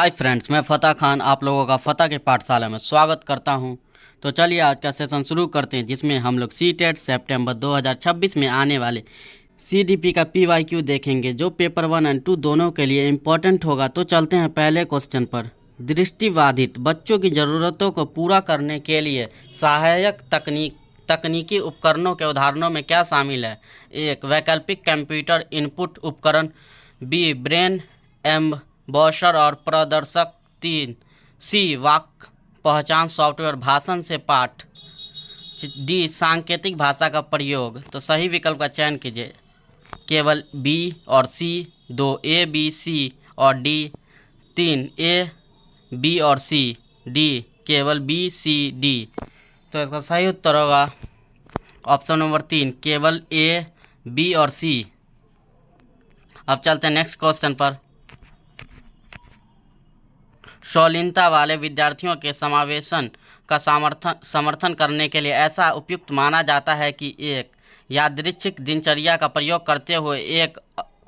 Hi friends, मैं फ़तेह खान आप लोगों का फ़तेह की पाठशाला में स्वागत करता हूं। तो चलिए आज का सेशन शुरू करते हैं, जिसमें हम लोग सीटेट सितंबर 2026 में आने वाले सीडीपी का पीवाईक्यू देखेंगे, जो पेपर 1 और 2 दोनों के लिए इम्पोर्टेंट होगा। तो चलते हैं पहले क्वेश्चन पर। दृष्टिबाधित बच्चों की ज़रूरतों को पूरा करने के लिए सहायक तकनीकी उपकरणों के उदाहरणों में क्या शामिल है? एक, वैकल्पिक कंप्यूटर इनपुट उपकरण। बी, ब्रेन एम्बॉशर और प्रदर्शक। 3, सी, वाक्य पहचान सॉफ्टवेयर भाषण से पाठ। डी, सांकेतिक भाषा का प्रयोग। तो सही विकल्प का चयन कीजिए। केवल बी और सी। 2, ए बी सी और डी। 3, ए बी और सी। डी, केवल बी सी डी। तो इसका सही उत्तर होगा ऑप्शन नंबर 3, केवल ए बी और सी। अब चलते हैं नेक्स्ट क्वेश्चन पर। शालीनता वाले विद्यार्थियों के समावेशन का समर्थन करने के लिए ऐसा उपयुक्त माना जाता है कि एक, यादृच्छिक दिनचर्या का प्रयोग करते हुए एक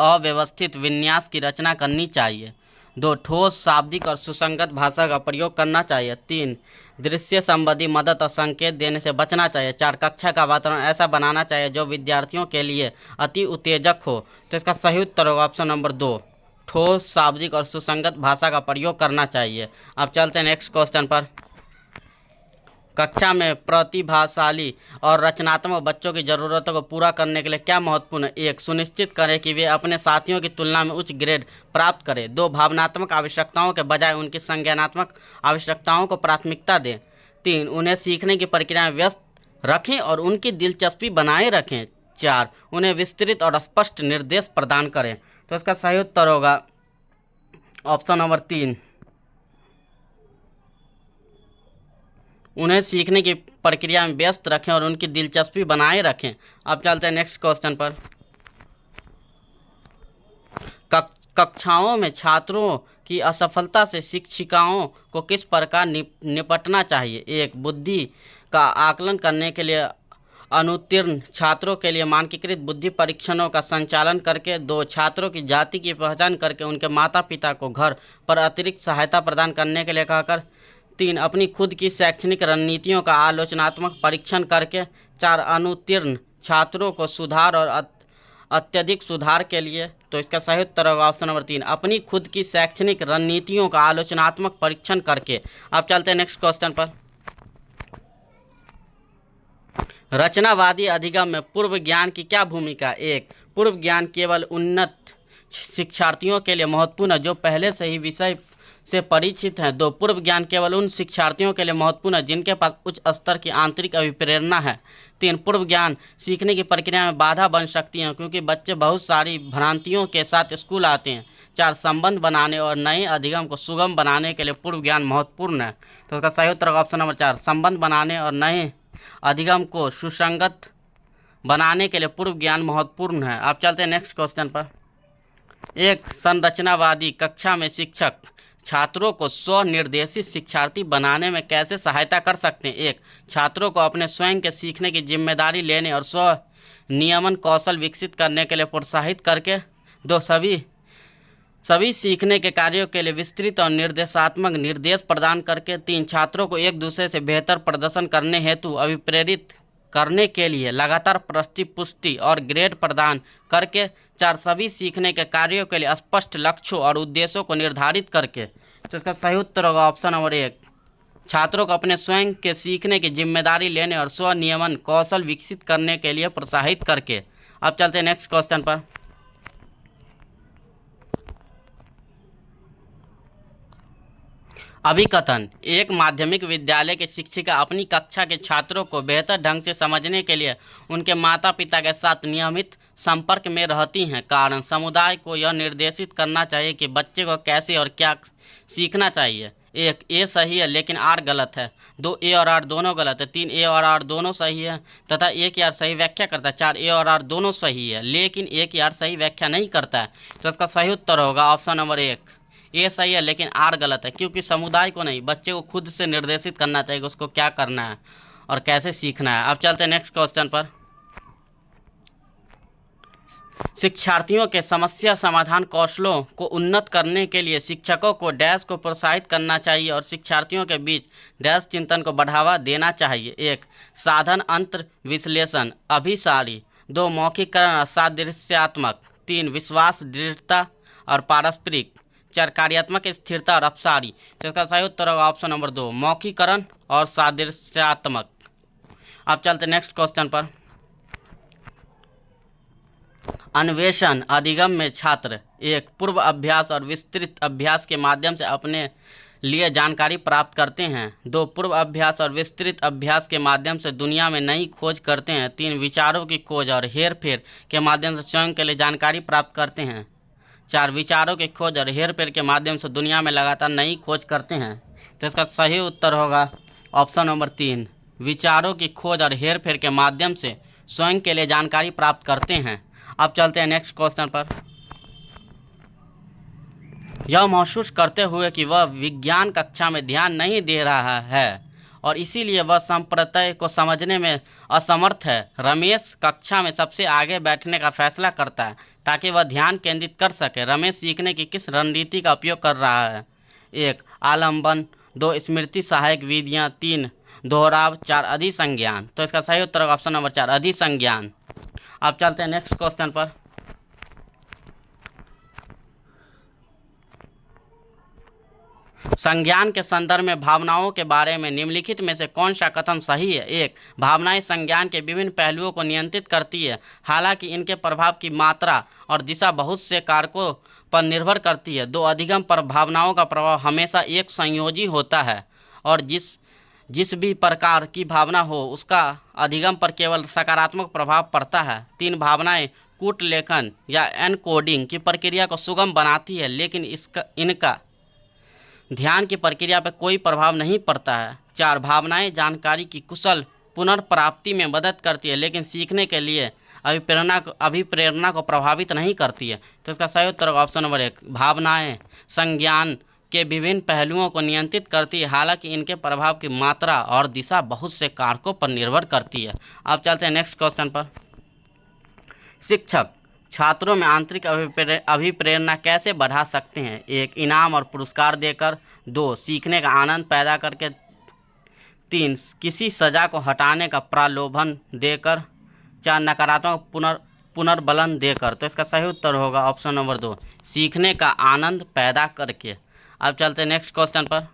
अव्यवस्थित विन्यास की रचना करनी चाहिए। 2, ठोस शाब्दिक और सुसंगत भाषा का प्रयोग करना चाहिए। 3, दृश्य संबंधी मदद और संकेत देने से बचना चाहिए। 4, कक्षा का वातावरण ऐसा बनाना चाहिए जो विद्यार्थियों के लिए अति उत्तेजक हो। तो इसका सही उत्तर होगा ऑप्शन नंबर 2, ठोस शाब्दिक और सुसंगत भाषा का प्रयोग करना चाहिए। अब चलते हैं नेक्स्ट क्वेश्चन पर। कक्षा में प्रतिभाशाली और रचनात्मक बच्चों की ज़रूरतों को पूरा करने के लिए क्या महत्वपूर्ण है? एक, सुनिश्चित करें कि वे अपने साथियों की तुलना में उच्च ग्रेड प्राप्त करें। 2, भावनात्मक आवश्यकताओं के बजाय उनकी संज्ञानात्मक आवश्यकताओं को प्राथमिकता दें। 3, उन्हें सीखने की प्रक्रिया में व्यस्त रखें और उनकी दिलचस्पी बनाए रखें। 4, उन्हें विस्तृत और स्पष्ट निर्देश प्रदान करें। तो इसका सही उत्तर होगा ऑप्शन नंबर 3, उन्हें सीखने की प्रक्रिया में व्यस्त रखें और उनकी दिलचस्पी बनाए रखें। अब चलते हैं नेक्स्ट क्वेश्चन पर। कक्षाओं में छात्रों की असफलता से शिक्षिकाओं को किस प्रकार निपटना चाहिए? एक, बुद्धि का आकलन करने के लिए अनुत्तीर्ण छात्रों के लिए मानकीकृत बुद्धि परीक्षणों का संचालन करके। 2, छात्रों की जाति की पहचान करके उनके माता पिता को घर पर अतिरिक्त सहायता प्रदान करने के लिए कहकर। 3, अपनी खुद की शैक्षणिक रणनीतियों का आलोचनात्मक परीक्षण करके। 4, अनुत्तीर्ण छात्रों को सुधार और अत्यधिक सुधार के लिए। तो इसका सही उत्तर होगा ऑप्शन नंबर 3, अपनी खुद की शैक्षणिक रणनीतियों का आलोचनात्मक परीक्षण करके। अब चलते हैं नेक्स्ट क्वेश्चन पर। रचनावादी अधिगम में पूर्व ज्ञान की क्या भूमिका? एक, पूर्व ज्ञान केवल उन्नत शिक्षार्थियों के लिए महत्वपूर्ण है जो पहले से ही विषय से परिचित हैं। 2, पूर्व ज्ञान केवल उन शिक्षार्थियों के लिए महत्वपूर्ण है जिनके पास उच्च स्तर की आंतरिक अभिप्रेरणा है। 3, पूर्व ज्ञान सीखने की प्रक्रिया में बाधा बन सकती है क्योंकि बच्चे बहुत सारी भ्रांतियों के साथ स्कूल आते हैं। 4, संबंध बनाने और नए अधिगम को सुगम बनाने के लिए पूर्व ज्ञान महत्वपूर्ण है। तो इसका सही उत्तर ऑप्शन नंबर 4, संबंध बनाने और नए अधिगम को सुसंगत बनाने के लिए पूर्व ज्ञान महत्वपूर्ण है। आप चलते हैं नेक्स्ट क्वेश्चन पर। एक संरचनावादी कक्षा में शिक्षक छात्रों को स्वनिर्देशित शिक्षार्थी बनाने में कैसे सहायता कर सकते हैं? एक, छात्रों को अपने स्वयं के सीखने की जिम्मेदारी लेने और स्व नियमन कौशल विकसित करने के लिए प्रोत्साहित करके। 2, सभी सीखने के कार्यों के लिए विस्तृत और निर्देशात्मक निर्देश प्रदान करके। 3, छात्रों को एक दूसरे से बेहतर प्रदर्शन करने हेतु अभिप्रेरित करने के लिए लगातार पुष्टि और ग्रेड प्रदान करके। 4, सभी सीखने के कार्यों के लिए स्पष्ट लक्ष्यों और उद्देश्यों को निर्धारित करके। तो इसका सही उत्तर होगा ऑप्शन नंबर 1, छात्रों को अपने स्वयं के सीखने की जिम्मेदारी लेने और स्व नियमन कौशल विकसित करने के लिए प्रोत्साहित करके। अब चलते हैं नेक्स्ट क्वेश्चन पर। अभिकथन: एक माध्यमिक विद्यालय की शिक्षिका अपनी कक्षा के छात्रों को बेहतर ढंग से समझने के लिए उनके माता पिता के साथ नियमित संपर्क में रहती हैं। कारण: समुदाय को यह निर्देशित करना चाहिए कि बच्चे को कैसे और क्या सीखना चाहिए। 1, ए सही है लेकिन आर गलत है। 2, ए और आर दोनों गलत है। 3, ए और आर दोनों सही है तथा एक आर सही व्याख्या करता है। 4, ए और आर दोनों सही है लेकिन एक आर सही व्याख्या नहीं करता है। तो इसका सही उत्तर होगा ऑप्शन नंबर 1, ये सही है लेकिन आर गलत है, क्योंकि समुदाय को नहीं बच्चे को खुद से निर्देशित करना चाहिए कि उसको क्या करना है और कैसे सीखना है। अब चलते हैं नेक्स्ट क्वेश्चन पर। शिक्षार्थियों के समस्या समाधान कौशलों को उन्नत करने के लिए शिक्षकों को डैश को प्रोत्साहित करना चाहिए और शिक्षार्थियों के बीच डैश चिंतन को बढ़ावा देना चाहिए। 1 साधन अंतर विश्लेषण अभिसारी, 2 मौखिकरण सादृश्यात्मक, 3 विश्वास दृढ़ता और पारस्परिक, 4 कार्यात्मक स्थिरता और अपसारी। तो इसका सही उत्तर होगा ऑप्शन नंबर 2 मौखिकरण और सादृश्यात्मक। अब चलते नेक्स्ट क्वेश्चन पर। अन्वेषण अधिगम में छात्र 1 पूर्व अभ्यास और विस्तृत अभ्यास के माध्यम से अपने लिए जानकारी प्राप्त करते हैं। 2 पूर्व अभ्यास और विस्तृत अभ्यास के माध्यम से दुनिया में नई खोज करते हैं। 3 विचारों की खोज और हेर फेर के माध्यम से स्वयं के लिए जानकारी प्राप्त करते हैं। 4 विचारों की खोज और हेर फेर के माध्यम से दुनिया में लगातार नई खोज करते हैं। तो इसका सही उत्तर होगा ऑप्शन नंबर 3 विचारों की खोज और हेर फेर के माध्यम से स्वयं के लिए जानकारी प्राप्त करते हैं। अब चलते हैं नेक्स्ट क्वेश्चन पर। यह महसूस करते हुए कि वह विज्ञान कक्षा में ध्यान नहीं दे रहा है और इसीलिए वह संप्रत्यय को समझने में असमर्थ है, रमेश कक्षा में सबसे आगे बैठने का फैसला करता है ताकि वह ध्यान केंद्रित कर सके। रमेश सीखने की किस रणनीति का उपयोग कर रहा है? 1 आलंबन, 2 स्मृति सहायक विधियाँ, 3 दोहराव, 4 अधिसंज्ञान। तो इसका सही उत्तर ऑप्शन नंबर 4 अधिसंज्ञान। अब चलते हैं नेक्स्ट क्वेश्चन पर। संज्ञान के संदर्भ में भावनाओं के बारे में निम्नलिखित में से कौन सा कथन सही है? 1 भावनाएं संज्ञान के विभिन्न पहलुओं को नियंत्रित करती है, हालांकि इनके प्रभाव की मात्रा और दिशा बहुत से कारकों पर निर्भर करती है। 2 अधिगम पर भावनाओं का प्रभाव हमेशा एक संयोजी होता है और जिस भी प्रकार की भावना हो उसका अधिगम पर केवल सकारात्मक प्रभाव पड़ता है। 3 भावनाएं कूट लेखन या एनकोडिंग की प्रक्रिया को सुगम बनाती है, लेकिन इनका ध्यान की प्रक्रिया पर कोई प्रभाव नहीं पड़ता है। 4 भावनाएं जानकारी की कुशल पुनर्प्राप्ति में मदद करती है, लेकिन सीखने के लिए अभिप्रेरणा को प्रभावित नहीं करती है। तो इसका सही उत्तर ऑप्शन नंबर 1 भावनाएं संज्ञान के विभिन्न पहलुओं को नियंत्रित करती है, हालांकि इनके प्रभाव की मात्रा और दिशा बहुत से कारकों पर निर्भर करती है। अब चलते हैं नेक्स्ट क्वेश्चन पर। शिक्षक छात्रों में आंतरिक अभिप्रेरणा कैसे बढ़ा सकते हैं? 1 इनाम और पुरस्कार देकर, 2 सीखने का आनंद पैदा करके, 3 किसी सजा को हटाने का प्रलोभन देकर, 4 नकारात्मक पुनर्बलन देकर। तो इसका सही उत्तर होगा ऑप्शन नंबर 2 सीखने का आनंद पैदा करके। अब चलते हैं नेक्स्ट क्वेश्चन पर।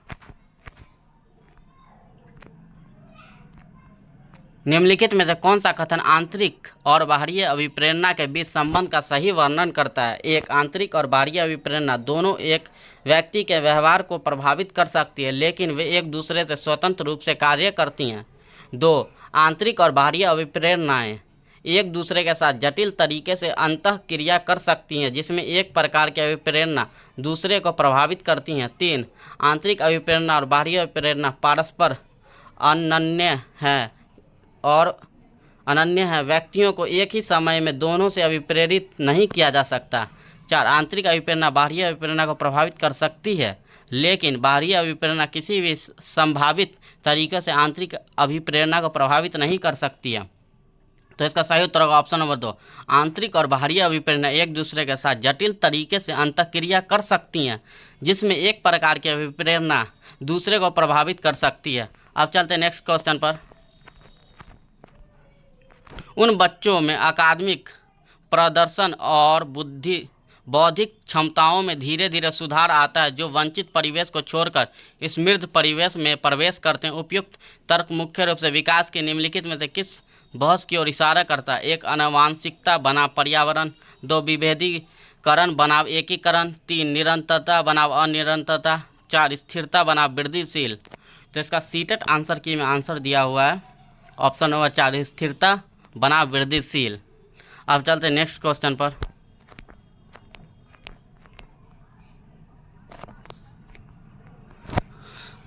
निम्नलिखित में से कौन सा कथन आंतरिक और बाहरी अभिप्रेरणा के बीच संबंध का सही वर्णन करता है? 1 आंतरिक और बाहरी अभिप्रेरणा दोनों एक व्यक्ति के व्यवहार को प्रभावित कर सकती है, लेकिन वे एक दूसरे से स्वतंत्र रूप से कार्य करती हैं। 2 आंतरिक और बाहरी अभिप्रेरणाएं एक दूसरे के साथ जटिल तरीके से अंतःक्रिया कर सकती हैं, जिसमें एक प्रकार की अभिप्रेरणा दूसरे को प्रभावित करती हैं। 3 आंतरिक अभिप्रेरणा और बाहरी अभिप्रेरणा परस्पर अनन्य है। व्यक्तियों को एक ही समय में दोनों से अभिप्रेरित नहीं किया जा सकता। 4 आंतरिक अभिप्रेरणा बाहरी अभिप्रेरणा को प्रभावित कर सकती है, लेकिन बाहरी अभिप्रेरणा किसी भी संभावित तरीके से आंतरिक अभिप्रेरणा को प्रभावित नहीं कर सकती है। तो इसका सही उत्तर होगा ऑप्शन नंबर 2 आंतरिक और बाहरी अभिप्रेरणा एक दूसरे के साथ जटिल तरीके से अंतःक्रिया कर सकती हैं, जिसमें एक प्रकार की अभिप्रेरणा दूसरे को प्रभावित कर सकती है। अब चलते हैं नेक्स्ट क्वेश्चन पर। उन बच्चों में अकादमिक प्रदर्शन और बौद्धिक क्षमताओं में धीरे धीरे सुधार आता है जो वंचित परिवेश को छोड़कर समृद्ध परिवेश में प्रवेश करते हैं। उपयुक्त तर्क मुख्य रूप से विकास के निम्नलिखित में से किस बहस की ओर इशारा करता है? 1 आनुवांशिकता बनाम पर्यावरण, 2 विभेदीकरण बनाम एकीकरण, 3 निरंतरता बनाम अनिरंतरता, 4 स्थिरता बनाम वृद्धिशील। तो इसका सीटेट आंसर की में आंसर दिया हुआ है ऑप्शन नंबर 4 स्थिरता बनाम वृद्धिशील। अब चलते हैं नेक्स्ट क्वेश्चन पर।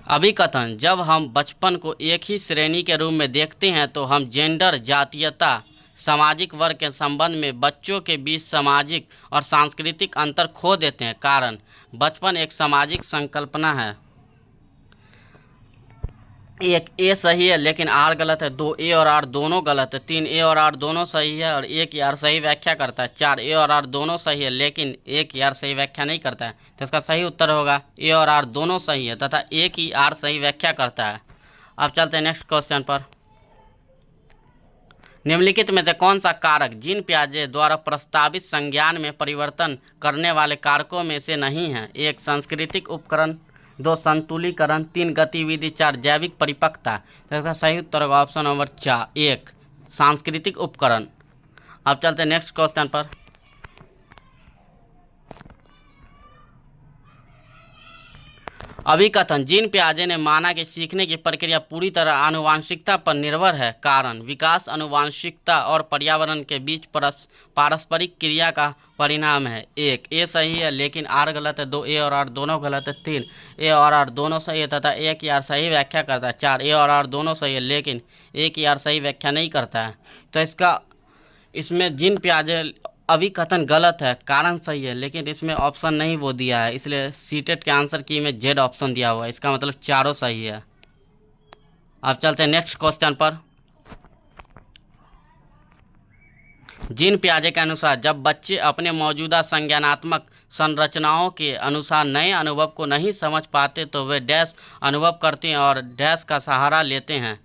अभिकथन जब हम बचपन को एक ही श्रेणी के रूप में देखते हैं तो हम जेंडर, जातीयता, सामाजिक वर्ग के संबंध में बच्चों के बीच सामाजिक और सांस्कृतिक अंतर खो देते हैं। कारण बचपन एक सामाजिक संकल्पना है। एक ए सही है लेकिन आर गलत है। 2 ए और आर दोनों गलत है। 3 ए और आर दोनों सही है और एक आर सही व्याख्या करता है। 4 ए और आर दोनों सही है लेकिन एक आर सही व्याख्या नहीं करता है। तो इसका सही उत्तर होगा ए और आर दोनों सही है तथा एक ही आर सही व्याख्या करता है। अब चलते हैं नेक्स्ट क्वेश्चन पर। निम्नलिखित में से कौन सा कारक जीन पियाजे द्वारा प्रस्तावित संज्ञान में परिवर्तन करने वाले कारकों में से नहीं है? 1 सांस्कृतिक उपकरण, 2 संतुलीकरण, 3 गतिविधि, 4 जैविक परिपक्वता। तो इसका सही उत्तर होगा ऑप्शन नंबर 1 सांस्कृतिक उपकरण। अब चलते हैं नेक्स्ट क्वेश्चन पर। अभिकथन जीन पियाजे ने माना कि सीखने की प्रक्रिया पूरी तरह आनुवंशिकता पर निर्भर है। कारण विकास आनुवंशिकता और पर्यावरण के बीच पारस्परिक क्रिया का परिणाम है। 1 ए सही है लेकिन आर गलत है। 2 ए और आर दोनों गलत है। 3 ए और आर दोनों सही है तथा एक आर सही व्याख्या करता है। 4 ए और आर दोनों सही है लेकिन एक आर सही व्याख्या नहीं करता है। तो इसमें जीन पियाजे अभिकथन गलत है, कारण सही है, लेकिन इसमें ऑप्शन नहीं वो दिया है, इसलिए सीटेट के आंसर की में जेड ऑप्शन दिया हुआ है। इसका मतलब चारों सही है। अब चलते हैं नेक्स्ट क्वेश्चन पर। जीन पियाजे के अनुसार जब बच्चे अपने मौजूदा संज्ञानात्मक संरचनाओं के अनुसार नए अनुभव को नहीं समझ पाते तो वे डैश अनुभव करते हैं और डैश का सहारा लेते हैं।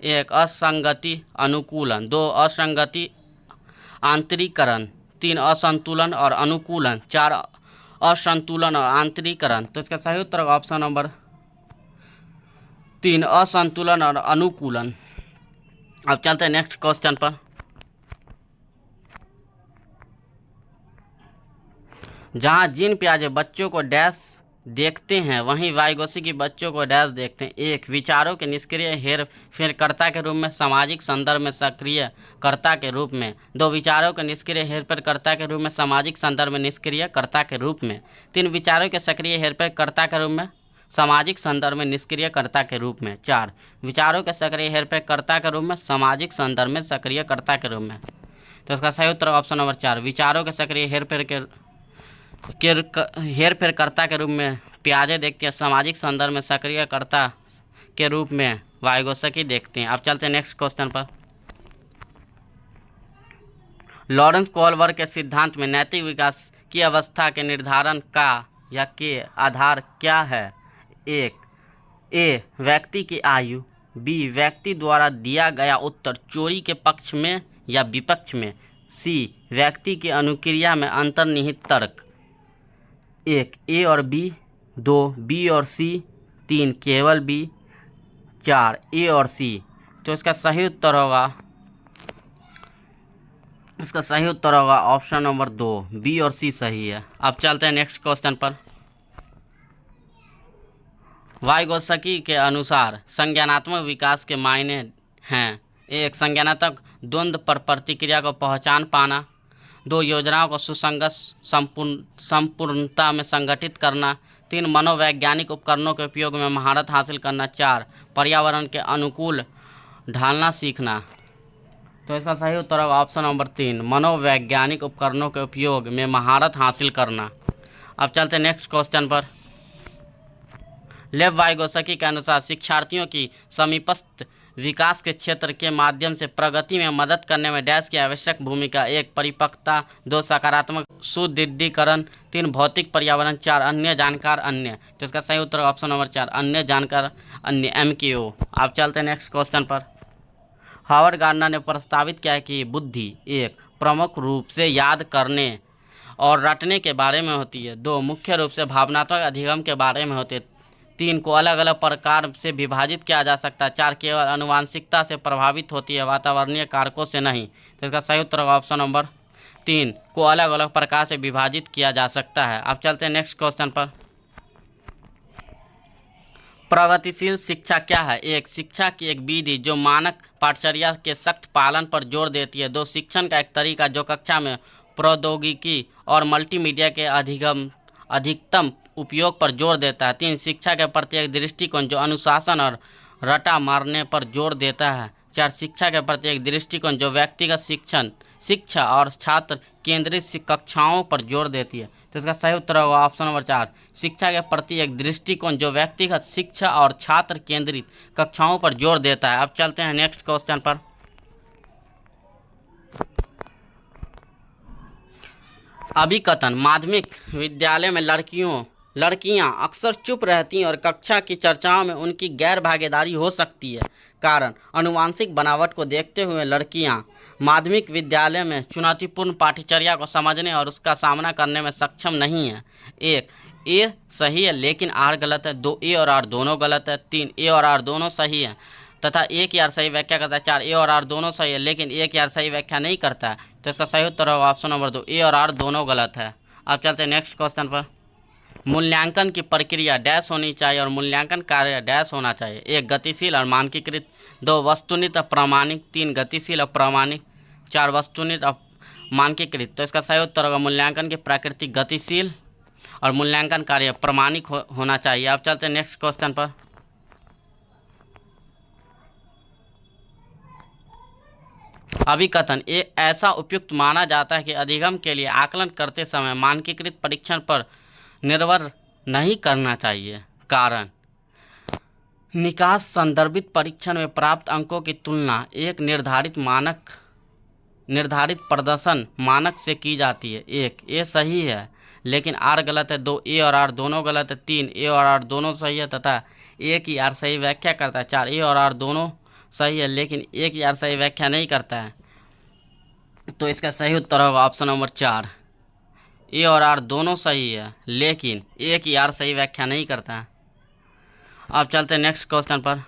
1 असंगति अनुकूलन, 2 असंगति आंतरिकरण, 3 असंतुलन और अनुकूलन, 4 असंतुलन और आंतरिकरण। तो इसका सही उत्तर ऑप्शन नंबर 3 असंतुलन और अनुकूलन। अब चलते हैं नेक्स्ट क्वेश्चन पर। जहां जीन पियाजे बच्चों को डैश देखते हैं वहीं वाइगोत्स्की बच्चों को डैश देखते हैं। 1 विचारों के निष्क्रिय हेरफेरकर्ता के रूप में, सामाजिक संदर्भ में सक्रियकर्ता के रूप में। 2 विचारों के निष्क्रिय हेरफेरकर्ता के रूप में, सामाजिक संदर्भ में निष्क्रियकर्ता के रूप में। 3 विचारों के सक्रिय हेरफेरकर्ता के रूप में, सामाजिक संदर्भ में निष्क्रियकर्ता के रूप में। 4 विचारों के सक्रिय हेरफेरकर्ता के रूप में, सामाजिक संदर्भ में सक्रियकर्ता के रूप में। तो इसका सही उत्तर ऑप्शन नंबर 4 विचारों के सक्रिय हेरफेरकर्ता के रूप में पियाजे देखते हैं, सामाजिक संदर्भ में सक्रियकर्ता के रूप में वाइगोत्स्की देखते हैं। अब चलते हैं नेक्स्ट क्वेश्चन पर। लॉरेंस कोहलबर्ग के सिद्धांत में नैतिक विकास की अवस्था के निर्धारण का या के आधार क्या है? 1 ए व्यक्ति की आयु, बी व्यक्ति द्वारा दिया गया उत्तर चोरी के पक्ष में या विपक्ष में, सी व्यक्ति की अनुक्रिया में अंतर्निहित तर्क। 1 ए और बी, 2 बी और सी, 3 केवल बी, 4 ए और सी। तो इसका सही उत्तर होगा ऑप्शन नंबर 2 बी और सी सही है। अब चलते हैं नेक्स्ट क्वेश्चन पर। वाइगोत्स्की के अनुसार संज्ञानात्मक विकास के मायने हैं। 1 संज्ञानात्मक द्वंद्व पर प्रतिक्रिया को पहचान पाना, 2 योजनाओं को सुसंगत संपूर्णता में संगठित करना, 3 मनोवैज्ञानिक उपकरणों के उपयोग में महारत हासिल करना, 4 पर्यावरण के अनुकूल ढालना सीखना। तो इसका सही उत्तर होगा ऑप्शन नंबर 3 मनोवैज्ञानिक उपकरणों के उपयोग में महारत हासिल करना। अब चलते हैं नेक्स्ट क्वेश्चन पर। लेव वाइगोत्स्की के अनुसार शिक्षार्थियों की समीपस्थ विकास के क्षेत्र के माध्यम से प्रगति में मदद करने में डैश की आवश्यक भूमिका। 1 परिपक्वता, 2 सकारात्मक सुदृढ़ीकरण, 3 भौतिक पर्यावरण, 4 अन्य जानकार अन्य। तो इसका सही उत्तर ऑप्शन नंबर 4 अन्य जानकार अन्य MKO। आप चलते हैं नेक्स्ट क्वेश्चन पर। हावर्ड गार्डनर ने प्रस्तावित किया है कि बुद्धि 1 प्रमुख रूप से याद करने और रटने के बारे में होती है, 2 मुख्य रूप से भावनात्मक अधिगम के बारे में होती है, 3 को अलग अलग प्रकार से विभाजित किया जा सकता है, 4 केवल आनुवंशिकता से प्रभावित होती है, वातावरणीय कारकों से नहीं। तो इसका सही उत्तर होगा ऑप्शन नंबर 3 को अलग अलग प्रकार से विभाजित किया जा सकता है। अब चलते हैं नेक्स्ट क्वेश्चन पर। प्रगतिशील शिक्षा क्या है? 1 शिक्षा की एक विधि जो मानक पाठचर्या के सख्त पालन पर जोर देती है, 2 शिक्षण का एक तरीका जो कक्षा में प्रौद्योगिकी और मल्टीमीडिया के अधिकतम उपयोग पर जोर देता है, 3 शिक्षा के प्रति एक दृष्टिकोण जो अनुशासन और रटा मारने पर जोर देता है, 4 शिक्षा के प्रति एक दृष्टिकोण जो व्यक्तिगत शिक्षा और छात्र केंद्रित कक्षाओं पर जोर देती है। तो इसका सही उत्तर होगा ऑप्शन नंबर 4, शिक्षा के प्रति एक दृष्टिकोण जो व्यक्तिगत शिक्षा और छात्र केंद्रित कक्षाओं पर जोर देता है। अब चलते हैं नेक्स्ट क्वेश्चन पर। अभिकथन, माध्यमिक विद्यालय में लड़कियां अक्सर चुप रहती हैं और कक्षा की चर्चाओं में उनकी गैर भागीदारी हो सकती है। कारण, आनुवंशिक बनावट को देखते हुए लड़कियां माध्यमिक विद्यालय में चुनौतीपूर्ण पाठ्यचर्या को समझने और उसका सामना करने में सक्षम नहीं है। 1 ए सही है लेकिन आर गलत है। 2 ए और आर दोनों गलत है। 3 ए और आर दोनों सही है तथा एक यार सही व्याख्या करता है। 4 ए और आर दोनों सही है लेकिन एक यार सही व्याख्या नहीं करता है। तो इसका सही उत्तर होगा ऑप्शन नंबर 2, ए और आर दोनों गलत है। अब चलते हैं नेक्स्ट क्वेश्चन पर। मूल्यांकन की प्रक्रिया डैश होनी चाहिए और मूल्यांकन कार्य डैश होना चाहिए। 1 गतिशील और मानकीकृत। 2 वस्तुनिष्ठ और प्रामाणिक। 3 गतिशील और प्रामाणिक। 4 वस्तुनिष्ठ और मानकीकृत। तो इसका सही उत्तर होगा मूल्यांकन की प्रकृति गतिशील और मूल्यांकन कार्य प्रामाणिक होना चाहिए। अब चलते हैं नेक्स्ट क्वेश्चन पर। अभिकथन, एक ऐसा उपयुक्त माना जाता है कि अधिगम के लिए आकलन करते समय मानकीकृत परीक्षण पर निर्भर नहीं करना चाहिए। कारण, निकास संदर्भित परीक्षण में प्राप्त अंकों की तुलना एक निर्धारित प्रदर्शन मानक से की जाती है। 1 ए सही है लेकिन आर गलत है। 2 ए और आर दोनों गलत है। 3 ए और आर दोनों सही है तथा एक ही आर सही व्याख्या करता है। 4 ए और आर दोनों सही है लेकिन एक यार सही व्याख्या नहीं करता है। तो इसका सही उत्तर होगा ऑप्शन नंबर 4, ए और आर दोनों सही है लेकिन एक यार सही व्याख्या नहीं करता है। अब चलते हैं नेक्स्ट क्वेश्चन पर।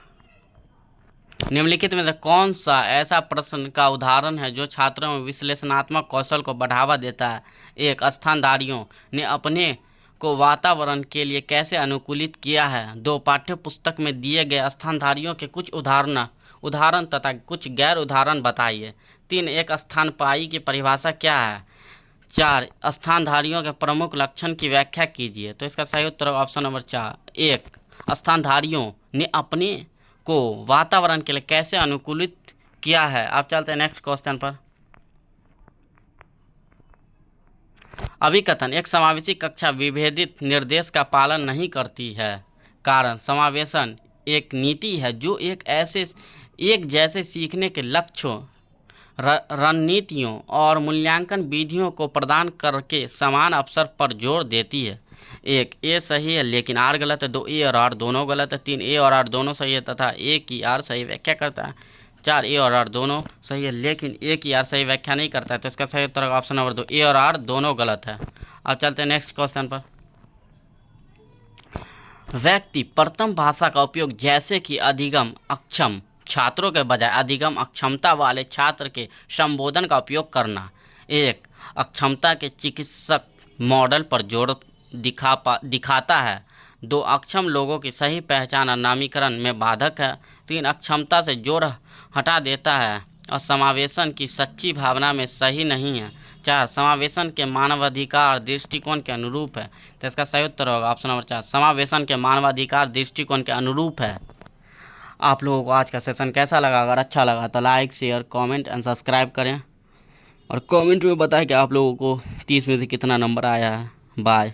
निम्नलिखित में से कौन सा ऐसा प्रश्न का उदाहरण है जो छात्रों में विश्लेषणात्मक कौशल को बढ़ावा देता है। 1 स्थानधारियों ने अपने को वातावरण के लिए कैसे अनुकूलित किया है। 2 पाठ्य पुस्तक में दिए गए स्थानधारियों के कुछ उदाहरण तथा कुछ गैर उदाहरण बताइए। 3 एक स्थानपाई की परिभाषा क्या है। 4 स्थानधारियों के प्रमुख लक्षण की व्याख्या कीजिए। तो इसका सही उत्तर ऑप्शन नंबर 4, 1 स्थानधारियों ने अपने को वातावरण के लिए कैसे अनुकूलित किया है। अब चलते हैं नेक्स्ट क्वेश्चन पर। अभिकथन, एक समावेशी कक्षा विभेदित निर्देश का पालन नहीं करती है। कारण, समावेशन एक नीति है जो एक जैसे सीखने के लक्ष्यों, रणनीतियों और मूल्यांकन विधियों को प्रदान करके समान अवसर पर जोर देती है। 1 ए सही है लेकिन आर गलत है। 2 ए और आर दोनों गलत है। 3 ए और आर दोनों सही है तथा एक ही आर सही व्याख्या करता है। 4 ए और आर दोनों सही है लेकिन एक ही आर सही व्याख्या नहीं करता है। तो इसका सही उत्तर ऑप्शन नंबर 2, ए और आर दोनों गलत है। अब चलते हैं नेक्स्ट क्वेश्चन पर। व्यक्ति प्रथम भाषा का उपयोग जैसे कि अधिगम अक्षम छात्रों के बजाय अधिगम अक्षमता वाले छात्र के संबोधन का उपयोग करना। 1 अक्षमता के चिकित्सक मॉडल पर जोर दिखाता है। 2 अक्षम लोगों की सही पहचान और नामीकरण में बाधक है। 3 अक्षमता से जोर हटा देता है और समावेशन की सच्ची भावना में सही नहीं है। 4 समावेशन के मानवाधिकार दृष्टिकोण के अनुरूप है। तो इसका सही उत्तर होगा ऑप्शन नंबर 4, समावेशन के मानवाधिकार दृष्टिकोण के अनुरूप है। आप लोगों को आज का सेशन कैसा लगा? अगर अच्छा लगा तो like, share, comment and subscribe करें और कमेंट में बताएं कि आप लोगों को 30 में से कितना नंबर आया है। बाय।